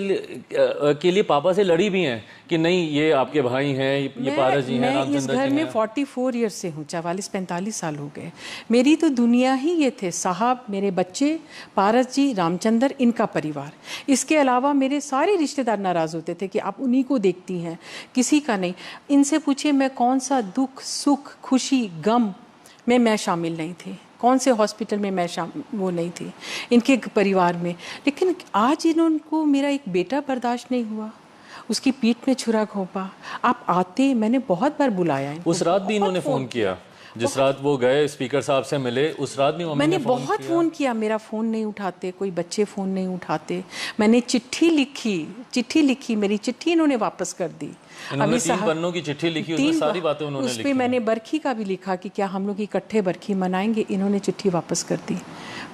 के लिए पापा से लड़ी भी हैं कि नहीं ये आपके भाई हैं, ये पारस जी हैं, मैं इस घर में 44 ईयर्स से हूँ, 44-45 साल हो गए। मेरी तो दुनिया ही ये थे, साहब, मेरे बच्चे, पारस जी, रामचंद्र, इनका परिवार। इसके अलावा मेरे सारे रिश्तेदार नाराज़ होते थे कि आप उन्हीं को देखती हैं, किसी का नहीं। इनसे पूछिए मैं कौन सा दुख सुख खुशी गम में मैं शामिल नहीं थी, कौन से हॉस्पिटल में मैं वो नहीं थी इनके परिवार में। लेकिन आज इनको मेरा एक बेटा बर्दाश्त नहीं हुआ, उसकी पीठ में छुरा घोंपा। आप आते, मैंने बहुत बार बुलाया। उस रात भी इन्होंने फ़ोन किया, जिस रात वो गए स्पीकर साहब से मिले, उस रात भी मैंने बहुत फ़ोन किया, मेरा फ़ोन नहीं उठाते, कोई बच्चे फ़ोन नहीं उठाते। मैंने चिट्ठी लिखी, मेरी चिट्ठी इन्होंने वापस कर दी। अभी 3 पन्नों की चिट्ठी लिखी, उसमें सारी बातें उन्होंने लिखी। उस पर मैंने बरखी का भी लिखा कि क्या हम लोग इकट्ठे बरखी मनाएंगे, इन्होंने चिट्ठी वापस कर दी,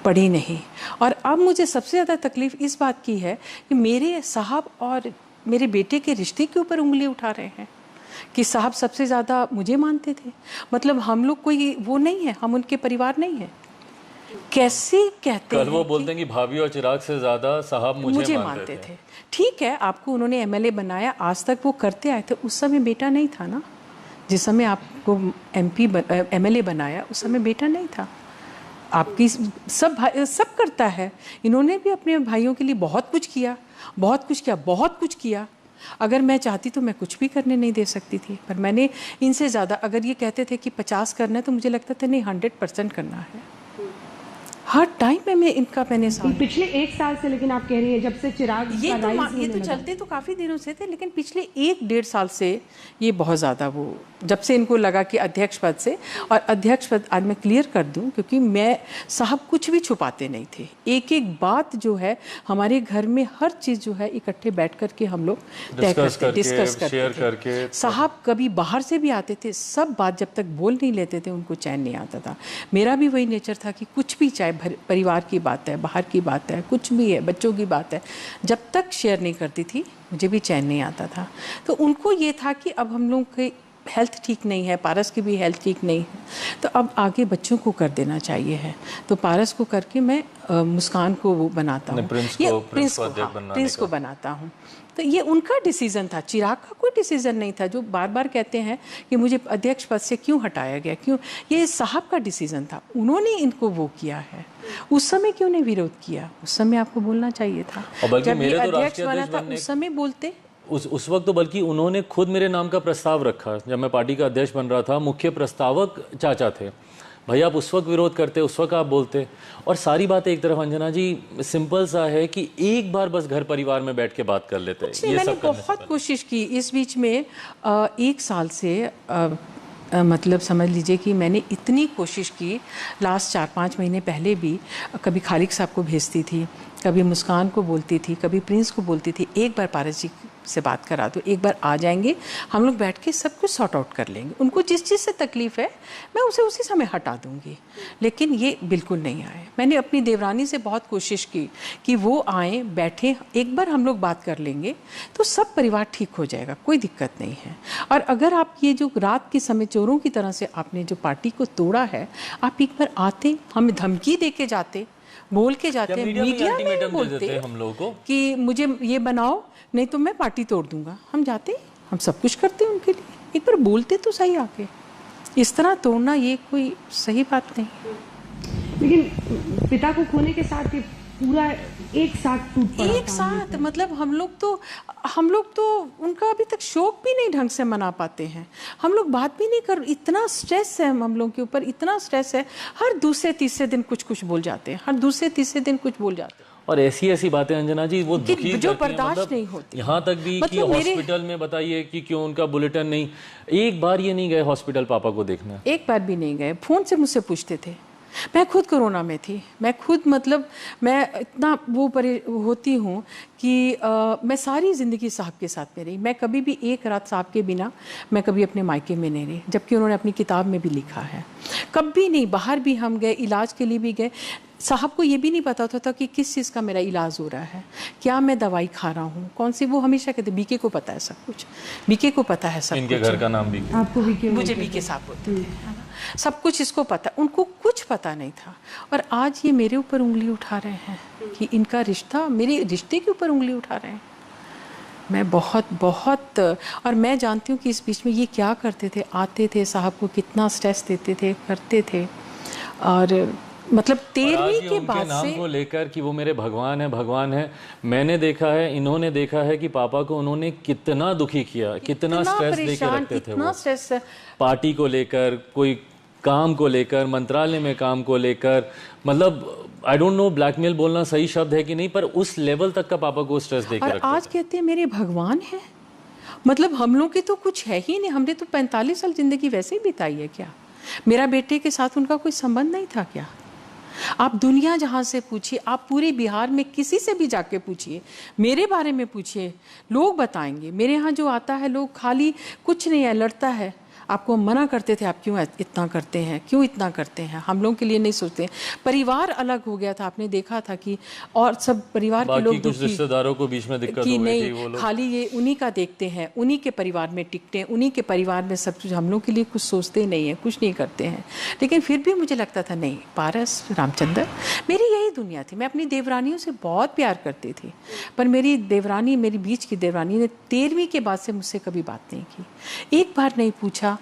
पढ़ी नहीं। और अब मुझे सबसे ज़्यादा तकलीफ़ इस बात की है कि मेरे साहब और मेरे बेटे के रिश्ते के ऊपर उंगली उठा रहे हैं कि साहब सबसे ज़्यादा मुझे मानते थे। मतलब हम लोग कोई वो नहीं है, हम उनके परिवार नहीं है। कैसे कहते हैं, कल वो बोलते हैं कि भाभी और चिराग से ज़्यादा साहब मुझे मानते थे। ठीक है, आपको उन्होंने एमएलए बनाया, आज तक वो करते आए थे। उस समय बेटा नहीं था ना, जिस समय आपको एमएलए बनाया उस समय बेटा नहीं था। आपकी सब करता है। इन्होंने भी अपने भाइयों के लिए बहुत कुछ किया। अगर मैं चाहती तो मैं कुछ भी करने नहीं दे सकती थी, पर मैंने इनसे ज़्यादा, अगर ये कहते थे कि 50 करना है तो मुझे लगता था नहीं 100% करना है। हर टाइम में मैंने साथ पिछले 1 साल से, लेकिन आप कह रही हैं जब से चिराग ये तो चलते तो काफ़ी दिनों से थे, लेकिन पिछले 1-1.5 साल से ये बहुत ज़्यादा, वो जब से इनको लगा कि अध्यक्ष पद से, और अध्यक्ष पद आज मैं क्लियर कर दूं क्योंकि मैं साहब कुछ भी छुपाते नहीं थे। एक एक बात जो है हमारे घर में, हर चीज़ जो है इकट्ठे बैठ कर के हम लोग तय करते, डिस्कस करके। साहब कभी बाहर से भी आते थे, सब बात जब तक बोल नहीं लेते थे उनको चैन नहीं आता था। मेरा भी वही नेचर था कि कुछ भी, चाहे परिवार की बात है, बाहर की बात है, कुछ भी है, बच्चों की बात है, जब तक शेयर नहीं करती थी मुझे भी चैन नहीं आता था। तो उनको ये था कि अब हम लोग की हेल्थ ठीक नहीं है, पारस की भी हेल्थ ठीक नहीं है, तो अब आगे बच्चों को कर देना चाहिए है। तो पारस को करके मैं मुस्कान को वो बनाता हूँ, प्रिंस को बनाता हूँ। तो ये उनका डिसीज़न था, चिराग का कोई डिसीज़न नहीं था। जो बार बार कहते हैं कि मुझे अध्यक्ष पद से क्यों हटाया गया, क्यों, ये साहब का डिसीज़न था, उन्होंने इनको वो किया है। उस समय क्यों नहीं विरोध किया, उस समय आपको बोलना चाहिए था। जब ये अध्यक्ष बना था उस समय बोलते, उस वक्त तो बल्कि उन्होंने खुद मेरे नाम का प्रस्ताव रखा। जब मैं पार्टी का अध्यक्ष बन रहा था, मुख्य प्रस्तावक चाचा थे। भैया आप उस वक्त विरोध करते, उस वक्त आप बोलते, और सारी बातें एक तरफ। अंजना जी, सिंपल सा है कि एक बार बस घर परिवार में बैठ के बात कर लेते हैं। मैंने बहुत कोशिश की इस बीच में, 1 साल से मतलब समझ लीजिए कि मैंने इतनी कोशिश की। लास्ट 4-5 महीने पहले भी कभी खालिक साहब को भेजती थी, कभी मुस्कान को बोलती थी, कभी प्रिंस को बोलती थी, एक बार पारस जी से बात करा दो, एक बार आ जाएंगे, हम लोग बैठ के सब कुछ सॉर्ट आउट कर लेंगे, उनको जिस चीज़ से तकलीफ़ है मैं उसे उसी समय हटा दूंगी। लेकिन ये बिल्कुल नहीं आए। मैंने अपनी देवरानी से बहुत कोशिश की कि वो आए, बैठे, एक बार हम लोग बात कर लेंगे तो सब परिवार ठीक हो जाएगा, कोई दिक्कत नहीं है। और अगर आप ये जो रात के समय चोरों की तरह से आपने जो पार्टी को तोड़ा है, आप एक बार आते, हमें धमकी दे के जाते, बोल के जाते, मीडिया में बोलते हम लोगों को कि मुझे ये बनाओ नहीं तो मैं पार्टी तोड़ दूंगा, हम जाते, हम सब कुछ करते उनके लिए। एक बार बोलते तो सही आके, इस तरह तोड़ना ये कोई सही बात नहीं। लेकिन पिता को खोने के साथ ये पूरा एक साथ टूट पड़ा, एक साथ, मतलब हम लोग तो उनका अभी तक शोक भी नहीं ढंग से मना पाते हैं, हम लोग बात भी नहीं कर, इतना स्ट्रेस है हम लोगों के ऊपर, इतना स्ट्रेस है, हर दूसरे तीसरे दिन कुछ बोल जाते हैं, हर दूसरे तीसरे दिन कुछ बोल जाते हैं। और ऐसी बातें अंजना जी वो दुखी जो बर्दाश्त नहीं होती। यहाँ तक भी कि हॉस्पिटल में बताइए कि क्यों उनका बुलेटिन नहीं, एक बार ये नहीं गए हॉस्पिटल पापा को देखने, एक बार भी नहीं गए। फोन से मुझसे पूछते थे, मैं खुद कोरोना में थी, मैं खुद मतलब मैं इतना वो होती हूँ कि मैं सारी ज़िंदगी साहब के साथ में रही, मैं कभी भी एक रात साहब के बिना मैं कभी अपने मायके में नहीं रही, जबकि उन्होंने अपनी किताब में भी लिखा है। कभी नहीं, बाहर भी हम गए, इलाज के लिए भी गए, साहब को ये भी नहीं पता होता था कि किस चीज़ का मेरा इलाज हो रहा है, क्या मैं दवाई खा रहा हूँ, कौन सी, वो हमेशा कहते बीके को पता है सब कुछ, बीके को पता है सब इनके कुछ। घर का नाम बीके, आपको बीके, मुझे बीके साहब होते थे, सब कुछ इसको पता, उनको कुछ पता नहीं था। और आज ये मेरे ऊपर उंगली उठा रहे हैं कि इनका रिश्ता, मेरे रिश्ते के ऊपर उंगली उठा रहे हैं। मैं बहुत और मैं जानती हूँ कि इस बीच में ये क्या करते थे, आते थे, साहब को कितना स्ट्रेस देते थे, करते थे। और मतलब 13वीं के बाद नाम से को लेकर कि वो मेरे भगवान है, मैंने देखा है, इन्होंने देखा है कि पापा को उन्होंने कितना दुखी किया, कितना स्ट्रेस देके रखते थे वो, स्ट्रेस पार्टी को लेकर, कोई काम को लेकर, मंत्रालय में काम को लेकर, मतलब आई डोंट नो ब्लैकमेल बोलना सही शब्द है कि नहीं, पर उस लेवल तक का पापा को स्ट्रेस देके रखते थे। आज कहते हैं मेरे भगवान है, मतलब हम लोग की तो कुछ है ही नहीं, हमने तो 45 साल जिंदगी वैसे ही बिताई है क्या? मेरा बेटे के साथ उनका कोई संबंध नहीं था क्या? आप दुनिया जहाँ से पूछिए, आप पूरे बिहार में किसी से भी जाके पूछिए, मेरे बारे में पूछिए, लोग बताएंगे। मेरे यहाँ जो आता है लोग खाली कुछ नहीं है, लड़ता है, आपको मना करते थे, आप क्यों इतना करते हैं, क्यों इतना करते हैं, हम लोगों के लिए नहीं सोचते। परिवार अलग हो गया था, आपने देखा था कि और सब परिवार के लोग कुछ रिश्तेदारों को बीच में दिक्कत हो गई थी, वो लोग खाली ये उन्हीं का देखते हैं, उन्हीं के परिवार में टिकते हैं, उन्हीं के परिवार में सब कुछ, हम लोग के लिए कुछ सोचते नहीं है, कुछ नहीं करते हैं। लेकिन फिर भी मुझे लगता था नहीं, पारस, रामचंद्र, मेरी यही दुनिया थी। मैं अपनी देवरानियों से बहुत प्यार करती थी, पर मेरी देवरानी, मेरी बीच की देवरानी ने 13वीं के बाद से मुझसे कभी बात नहीं की, एक बार नहीं पूछा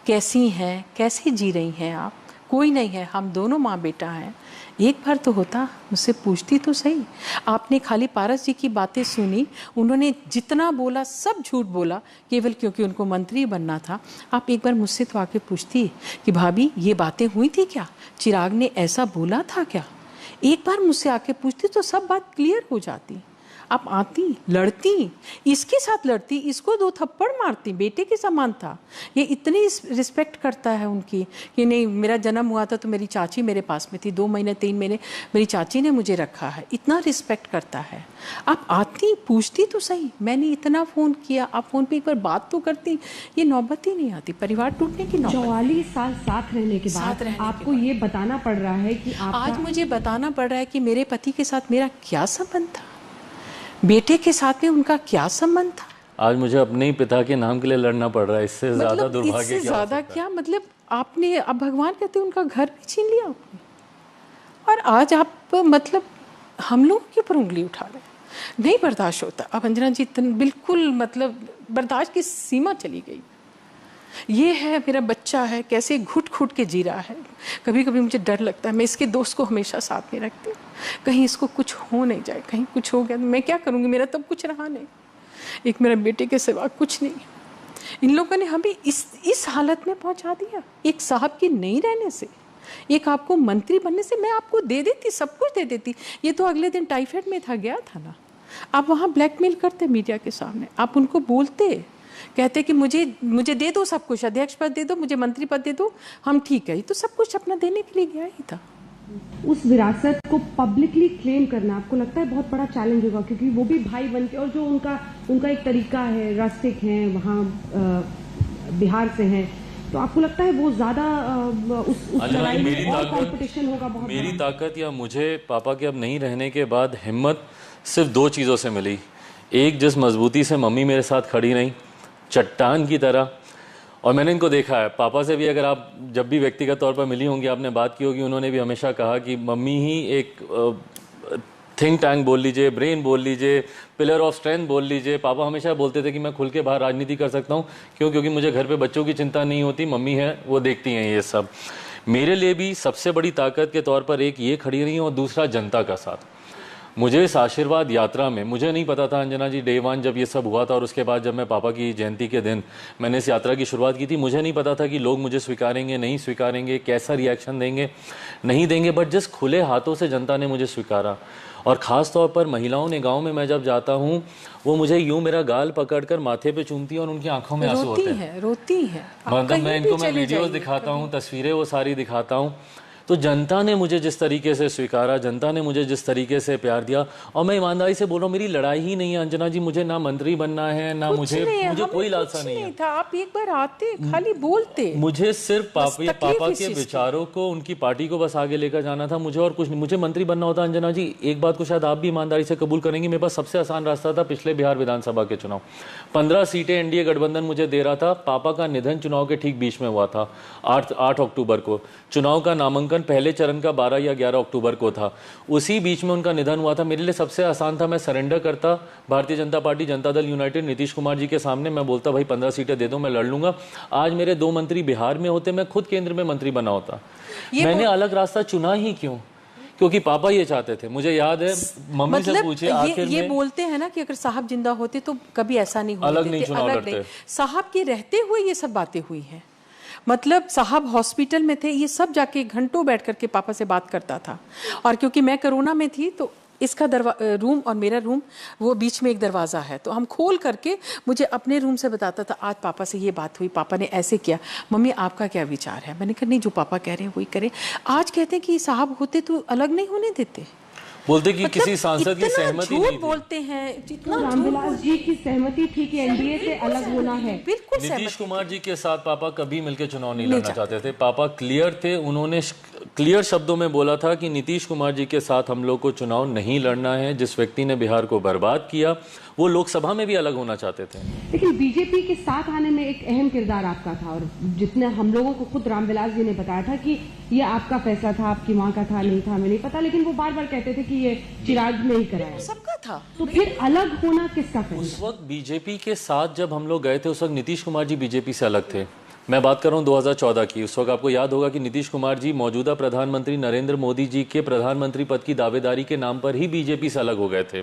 कैसी हैं, कैसे जी रही हैं आप, कोई नहीं है, हम दोनों माँ बेटा हैं। एक बार तो होता, मुझसे पूछती तो सही। आपने खाली पारस जी की बातें सुनी, उन्होंने जितना बोला सब झूठ बोला, केवल क्योंकि उनको मंत्री बनना था। आप एक बार मुझसे तो आके पूछती कि भाभी ये बातें हुई थी क्या, चिराग ने ऐसा बोला था क्या? एक बार मुझसे आके पूछती तो सब बात क्लियर हो जाती। आप आती, लड़ती, इसके साथ लड़ती, इसको 2 थप्पड़ मारती, बेटे के समान था। ये इतनी रिस्पेक्ट करता है उनकी कि नहीं, मेरा जन्म हुआ था तो मेरी चाची मेरे पास में थी, 2 महीने 3 महीने मेरी चाची ने मुझे रखा है, इतना रिस्पेक्ट करता है। आप आती, पूछती तो सही, मैंने इतना फ़ोन किया, आप फ़ोन पे एक बार बात तो करती, ये नौबत ही नहीं आती, परिवार टूटने की नौबत। 44 साल साथ रहने के बाद आपको ये बताना पड़ रहा है कि आज मुझे बताना पड़ रहा है कि मेरे पति के साथ मेरा क्या संबंध था, बेटे के साथ में उनका क्या संबंध था। आज मुझे अपने ही पिता के नाम के लिए लड़ना पड़ रहा है, इससे ज्यादा दुर्भाग्य इससे ज्यादा क्या? मतलब आपने, अब भगवान कहते हैं उनका घर भी छीन लिया आपने, और आज आप मतलब हम लोगों के ऊपर उंगली उठा रहे हैं। नहीं बर्दाश्त होता अब अंजना जी, बिल्कुल मतलब बर्दाश्त की सीमा चली गई। ये है मेरा बच्चा है, कैसे घुट घुट के जी रहा है। कभी कभी मुझे डर लगता है, मैं इसके दोस्त को हमेशा साथ में रखती हूँ, कहीं इसको कुछ हो नहीं जाए, कहीं कुछ हो गया तो मैं क्या करूँगी, मेरा तब कुछ रहा नहीं, एक मेरा बेटे के सिवा कुछ नहीं। इन लोगों ने हमें इस हालत में पहुँचा दिया, एक साहब की नहीं रहने से, एक आपको मंत्री बनने से। मैं आपको दे देती, सब कुछ दे देती, ये तो अगले दिन टाइफाइड में था गया था ना। आप वहाँ ब्लैकमेल करते मीडिया के सामने, आप उनको बोलते, कहते कि मुझे दे दो सब कुछ, अध्यक्ष पद दे दो, मुझे मंत्री पद दे दो, हम ठीक है। तो सब कुछ अपना देने के लिए गया ही था। उस विरासत को पब्लिकली क्लेम करना आपको लगता है बहुत बड़ा चैलेंज होगा, क्योंकि वो भी भाई बन के, और जो उनका एक तरीका है, रसिक हैं, वहाँ बिहार से हैं, तो आपको लगता है वो ज्यादा उस लड़ाई में और कंपटीशन होगा बहुत? मेरी ताकत या मुझे पापा के अब नहीं रहने के बाद हिम्मत सिर्फ दो चीज़ों से मिली। एक, जिस मजबूती से मम्मी मेरे साथ खड़ी रही चट्टान की तरह, और मैंने इनको देखा है। पापा से भी अगर आप जब भी व्यक्तिगत तौर पर मिली होंगी, आपने बात की होगी, उन्होंने भी हमेशा कहा कि मम्मी ही एक थिंक टैंक बोल लीजिए, ब्रेन बोल लीजिए, पिलर ऑफ स्ट्रेंथ बोल लीजिए। पापा हमेशा बोलते थे कि मैं खुल के बाहर राजनीति कर सकता हूँ। क्यों? क्योंकि मुझे घर पे बच्चों की चिंता नहीं होती, मम्मी है वो देखती हैं ये सब। मेरे लिए भी सबसे बड़ी ताकत के तौर पर एक ये खड़ी रही और दूसरा जनता का साथ। मुझे इस आशीर्वाद यात्रा में, मुझे नहीं पता था अंजना जी डे 1 जब ये सब हुआ था, और उसके बाद जब मैं पापा की जयंती के दिन मैंने इस यात्रा की शुरुआत की थी, मुझे नहीं पता था कि लोग मुझे स्वीकारेंगे, नहीं स्वीकारेंगे, कैसा रिएक्शन देंगे, नहीं देंगे। बट जिस खुले हाथों से जनता ने मुझे स्वीकारा, और ख़ास तौर पर महिलाओं ने, गांव में मैं जब जाता हूँ, वो मुझे यूं मेरा गाल पकड़कर माथे पे चूमती है और उनकी आंखों में आंसू होते हैं। रोती है। मतलब मैं इनको वीडियोस दिखाता हूँ, तस्वीरें वो सारी दिखाता हूँ। तो जनता ने मुझे जिस तरीके से स्वीकारा, जनता ने मुझे जिस तरीके से प्यार दिया, और मैं ईमानदारी से बोल रहा हूँ, मेरी लड़ाई ही नहीं है अंजना जी। मुझे ना मंत्री बनना है, ना मुझे कोई लालसा नहीं है। आप एक बार आते, खाली बोलते। मुझे सिर्फ पापा के विचारों को, उनकी पार्टी को बस आगे लेकर जाना था, मुझे और कुछ नहीं। मुझे मंत्री बनना होता अंजना जी, एक बात को शायद आप भी ईमानदारी से कबूल करेंगे, मेरे पास सबसे आसान रास्ता था पिछले बिहार विधानसभा के चुनाव। 15 सीटें एनडीए गठबंधन मुझे दे रहा था। पापा का निधन चुनाव के ठीक बीच में हुआ था, 8 अक्टूबर को। चुनाव का नामांकन पहले चरण का 12 या 11 अक्टूबर को था। उसी बीच में उनका निधन हुआ था। मेरे लिए सबसे आसान था, मैं सरेंडर करता भारतीय जनता पार्टी, जनता दल यूनाइटेड, नीतीश कुमार जी के सामने। मैं बोलता भाई 15 सीटें दे दो, मैं लड़ लूंगा। आज मेरे 2 मंत्री बिहार में होते, मैं खुद केंद्र में मंत्री बना होता। मैंने अलग रास्ता चुना ही क्यों? क्योंकि पापा ये चाहते थे। मुझे याद है, मम्मी से पूछे आखिर ये बोलते हैं ना कि अगर साहब जिंदा होते तो कभी ऐसा नहीं होता, अलग नहीं चुनाव लड़ते। साहब के रहते हुए ये सब बातें हुई हैं। मतलब साहब हॉस्पिटल में थे, ये सब जाके घंटों बैठ करके पापा से बात करता था। और क्योंकि मैं कोरोना में थी, तो इसका रूम और मेरा रूम वो बीच में एक दरवाज़ा है, तो हम खोल करके मुझे अपने रूम से बताता था, आज पापा से ये बात हुई, पापा ने ऐसे किया, मम्मी आपका क्या विचार है? मैंने कहा नहीं, जो पापा कह रहे हैं वही करें। आज कहते हैं कि साहब होते तो अलग नहीं होने देते। बोलते कि किसी सांसद की सहमति नहीं थी। बोलते हैं जितना रामविलास जी की सहमति थी कि एनडीए से अलग होना है। बिल्कुल। नीतीश कुमार जी के साथ पापा कभी मिलकर चुनाव नहीं लड़ना चाहते थे। पापा क्लियर थे, उन्होंने क्लियर शब्दों में बोला था कि नीतीश कुमार जी के साथ हम लोग को चुनाव नहीं लड़ना है। जिस व्यक्ति ने बिहार को बर्बाद किया, वो लोकसभा में भी अलग होना चाहते थे। लेकिन बीजेपी के साथ आने में एक अहम किरदार आपका था, और जितने हम लोगों को खुद रामविलास जी ने बताया था कि ये आपका फैसला था, आपकी माँ का था, नहीं था हमें नहीं पता, लेकिन वो बार बार कहते थे कि ये चिराग ने ही कराया, सबका था। तो फिर अलग होना किसका फैसला? उस वक्त बीजेपी के साथ जब हम लोग गए थे, उस वक्त नीतीश कुमार जी बीजेपी से अलग थे। मैं बात कर रहा हूँ 2014 की। उस वक्त आपको याद होगा कि नीतीश कुमार जी मौजूदा प्रधानमंत्री नरेंद्र मोदी जी के प्रधानमंत्री पद की दावेदारी के नाम पर ही बीजेपी से अलग हो गए थे।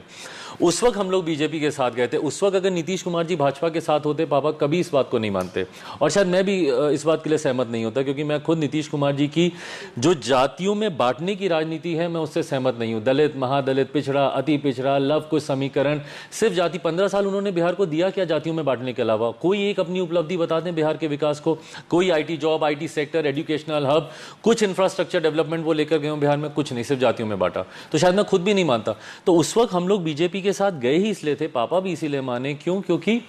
उस वक्त हम लोग बीजेपी के साथ गए थे। उस वक्त अगर नीतीश कुमार जी भाजपा के साथ होते, पापा कभी इस बात को नहीं मानते, और शायद मैं भी इस बात के लिए सहमत नहीं होता, क्योंकि मैं खुद नीतीश कुमार जी की जो जातियों में बांटने की राजनीति है, मैं उससे सहमत नहीं हूँ। दलित, महादलित, पिछड़ा, अति पिछड़ा, लव कुश समीकरण, सिर्फ जाति। 15 साल उन्होंने बिहार को दिया क्या जातियों में बांटने के अलावा? कोई एक अपनी उपलब्धि बता दें बिहार के विकास को। कोई IT job, IT sector, educational hub, कुछ इंफ्रास्ट्रक्चर डेवलपमेंट वो लेकर गए बिहार में? कुछ नहीं, सिर्फ जातियों में बांटा। तो शायद मैं खुद भी नहीं मानता। तो उस वक्त हम लोग बीजेपी के साथ गए ही इसलिए थे, पापा भी इसीलिए माने। क्यों? क्योंकि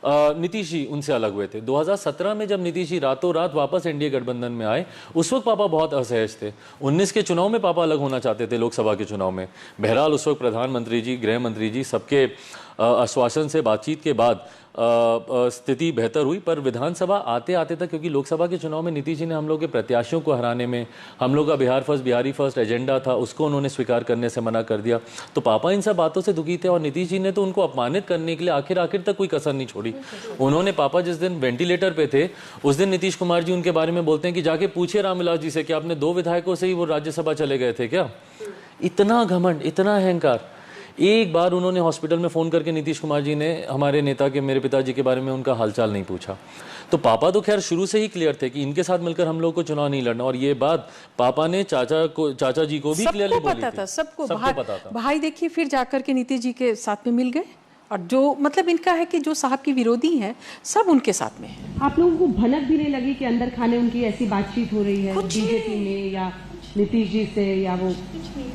नीतीश जी उनसे अलग हुए थे। 2017 में जब नीतीश जी रातों रात वापस एनडीए गठबंधन में आए, उस वक्त पापा बहुत असहज थे। 19 के चुनाव में पापा अलग होना चाहते थे, लोकसभा के चुनाव में। बहरहाल उस वक्त प्रधानमंत्री जी, गृह मंत्री जी, सबके आश्वासन से, बातचीत के बाद स्थिति बेहतर हुई। पर विधानसभा आते आते तक, क्योंकि लोकसभा के चुनाव में नीतीश जी ने हम लोग के प्रत्याशियों को हराने में, हम लोग का Bihar first, Bihari first agenda था, उसको उन्होंने स्वीकार करने से मना कर दिया। तो पापा इन सब बातों से दुखी थे, और नीतीश जी ने तो उनको अपमानित करने के लिए आखिर तक कोई कसर नहीं छोड़ी। उन्होंने, पापा जिस दिन वेंटिलेटर पे थे, उस दिन नीतीश कुमार जी उनके बारे में बोलते हैं कि जाके पूछे रामविलास जी से कि आपने 2 विधायकों से ही वो राज्यसभा चले गए थे क्या? इतना घमंड, इतना अहंकार। एक बार उन्होंने हॉस्पिटल में फ़ोन करके नीतीश कुमार जी ने हमारे नेता के, मेरे पिताजी के बारे में उनका हालचाल नहीं पूछा। तो पापा तो खैर शुरू से ही क्लियर थे कि इनके साथ मिलकर हम लोग को चुनाव नहीं लड़ना, और ये बात पापा ने चाचा जी को भी क्लियरली बोली थी। पता था, सबको पता था। भाई देखिए, फिर जाकर के नीतीश जी के साथ में मिल गए, और जो मतलब इनका है कि जो साहब के विरोधी हैं, सब उनके साथ में है। आप लोगों को भनक भी नहीं लगी कि अंदर खाने उनकी ऐसी बातचीत हो रही है बीजेपी में, या नीतीश जी से या वो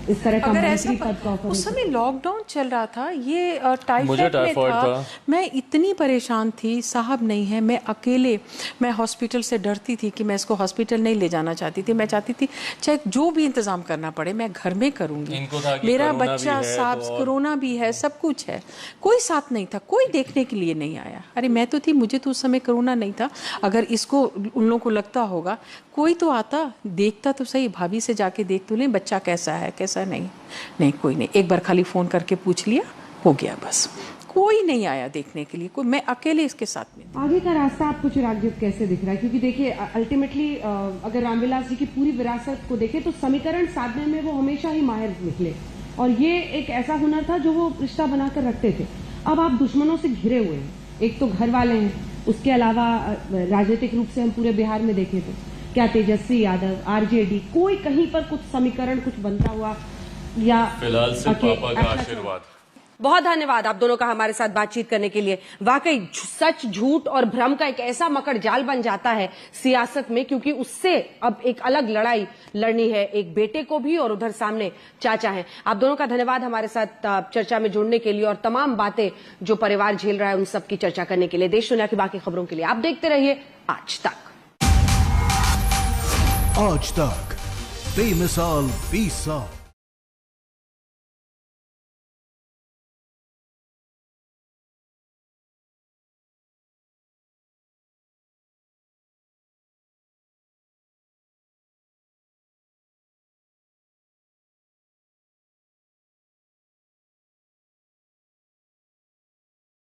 इस तरह का अगर ऐसा मंत्री पद का ऑफर उस समय लॉकडाउन चल रहा था, ये मुझे टाइफाइड में टाइफाइड था। मैं इतनी परेशान थी, साहब नहीं है, मैं अकेले, मैं हॉस्पिटल से डरती थी कि मैं इसको हॉस्पिटल नहीं ले जाना चाहती थी। मैं चाहती थी चाहे जो भी इंतजाम करना पड़े मैं घर में करूंगी। इनको था कि मेरा कोरोना बच्चा भी है, साहब तो और- कोरोना भी है, सब कुछ है, कोई साथ नहीं था, कोई देखने के लिए नहीं आया। अरे मैं तो थी, मुझे तो उस समय कोरोना नहीं था। अगर इसको उन लोगों को लगता होगा, कोई तो आता देखता तो सही, भाभी से जाके देख तो ले बच्चा कैसा है कैसा नहीं, कोई नहीं। एक बार खाली फोन करके पूछ लिया, हो गया बस। कोई नहीं आया देखने के लिए, कोई, मैं अकेले इसके साथ में। आगे का रास्ता आपको चिराग जी कैसे दिख रहा है? क्योंकि देखिए अल्टीमेटली अगर रामविलास जी की पूरी विरासत को देखें तो समीकरण साधने में वो हमेशा ही माहिर निकले, और ये एक ऐसा हुनर था जो वो रिश्ता बनाकर रखते थे। अब आप दुश्मनों से घिरे हुए हैं, एक तो घर वाले हैं, उसके अलावा राजनीतिक रूप से हम पूरे बिहार में देखें तो क्या तेजस्वी यादव, आरजेडी, कोई कहीं पर कुछ समीकरण कुछ बनता हुआ या फिलहाल सिर्फ पापा का आशीर्वाद। बहुत धन्यवाद आप दोनों का हमारे साथ बातचीत करने के लिए। वाकई सच, झूठ और भ्रम का एक ऐसा मकड़ जाल बन जाता है सियासत में, क्योंकि उससे अब एक अलग लड़ाई लड़नी है, एक बेटे को भी और उधर सामने चाचा है। आप दोनों का धन्यवाद हमारे साथ चर्चा में जुड़ने के लिए और तमाम बातें जो परिवार झेल रहा है उन सब की चर्चा करने के लिए। देश दुनिया की बाकी खबरों के लिए आप देखते रहिए आज तक। आज तक बेमिसाल 20 साल।